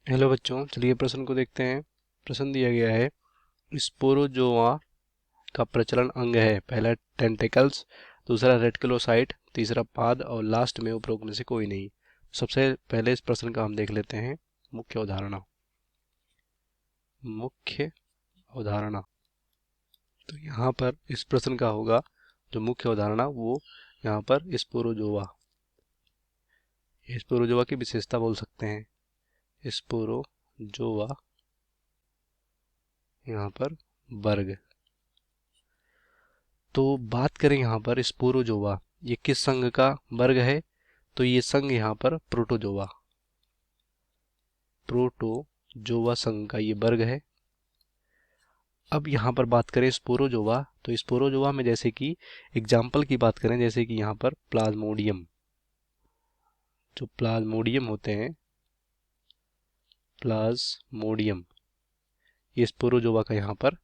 Hello बच्चों, चलिए प्रश्न को देखते हैं। प्रश्न दिया गया है, स्पोरोजोआ का प्रचलन अंग है। पहला टेंटिकल्स, दूसरा रेटिकुलोसाइट, तीसरा पाद और लास्ट में उपरोक्त में से कोई नहीं। सबसे पहले इस प्रश्न का हम देख लेते हैं मुख्य अवधारणा। मुख्य अवधारणा, तो यहाँ पर इस प्रश्न का होगा जो मुख्य अवधारणा वो यहाँ पर स्पोरोजोआ, स्पोरोजोआ की विशेषता बोल सकते हैं। स्पोरोजोआ यहाँ पर वर्ग। तो बात करें यहाँ पर स्पोरोजोआ, ये किस संघ का वर्ग है? तो ये संघ यहाँ पर प्रोटोजोआ, प्रोटोजोआ संघ का ये वर्ग है। अब यहाँ पर बात करें स्पोरोजोआ, तो स्पोरोजोआ में जैसे कि एग्जाम्पल की बात करें, जैसे कि यहाँ पर प्लाज्मोडियम, जो प्लाज्मोडियम होते हैं, प्लाज्मोडियम, ये स्पोरोजोआ का यहाँ पर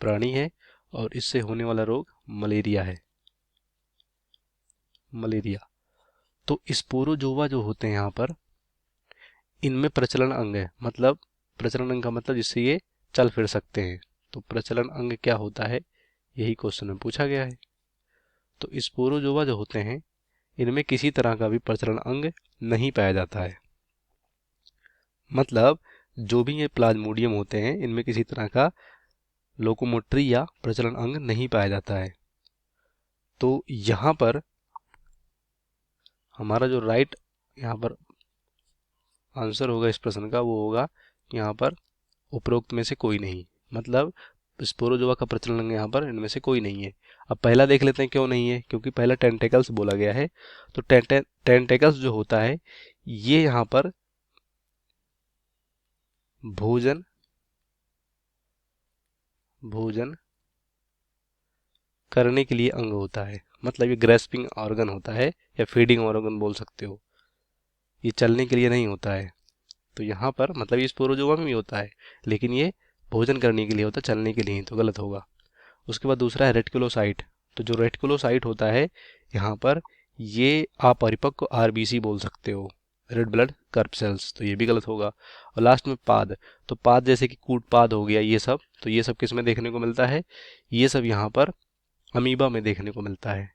प्राणी है और इससे होने वाला रोग मलेरिया है, मलेरिया। तो स्पोरोजोआ जो होते हैं यहाँ पर, इनमें प्रचलन अंग है, मतलब प्रचलन अंग का मतलब जिससे ये चल फिर सकते हैं। तो प्रचलन अंग क्या होता है, यही क्वेश्चन में पूछा गया है। तो स्पोरोजोआ जो होते हैं, इनमें किसी तरह का भी प्रचलन अंग नहीं पाया जाता है। मतलब जो भी ये प्लाज्मोडियम होते हैं, इनमें किसी तरह का लोकोमोटरी या प्रचलन अंग नहीं पाया जाता है। तो यहाँ पर हमारा जो राइट यहाँ पर आंसर होगा इस प्रश्न का, वो होगा यहाँ पर उपरोक्त में से कोई नहीं। मतलब स्पोरोजोआ का प्रचलन अंग यहाँ पर इनमें से कोई नहीं है। अब पहला देख लेते हैं क्यों नहीं है, क्योंकि पहला टेंटेकल्स बोला गया है। तो टेंटेकल्स जो होता है, ये यहाँ पर भोजन भोजन करने के लिए अंग होता है। मतलब ये ग्रेस्पिंग ऑर्गन होता है या फीडिंग ऑर्गन बोल सकते हो। ये चलने के लिए नहीं होता है। तो यहाँ पर मतलब ये स्पोरोजोआ में भी होता है, लेकिन ये भोजन करने के लिए होता है, चलने के लिए नहीं, तो गलत होगा। उसके बाद दूसरा है रेटिकुलोसाइट। तो जो रेटिकुलोसाइट होता है यहाँ पर, ये अपरिपक्व आरबीसी बोल सकते हो, रेड ब्लड कर्व सेल्स, तो ये भी गलत होगा। और लास्ट में पाद, तो पाद जैसे कि कूटपाद हो गया, ये सब, तो ये सब किस में देखने को मिलता है? ये सब यहाँ पर अमीबा में देखने को मिलता है।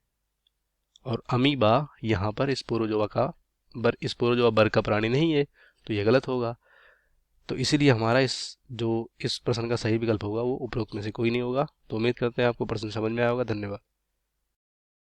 और अमीबा यहाँ पर स्पोरोजोआ वर्ग का प्राणी नहीं है, तो ये गलत होगा। तो इसीलिए हमारा इस प्रश्न का सही विकल्प होगा वो उपरोक्त में से कोई नहीं होगा। तो उम्मीद करते हैं आपको प्रश्न समझ में आया होगा। धन्यवाद।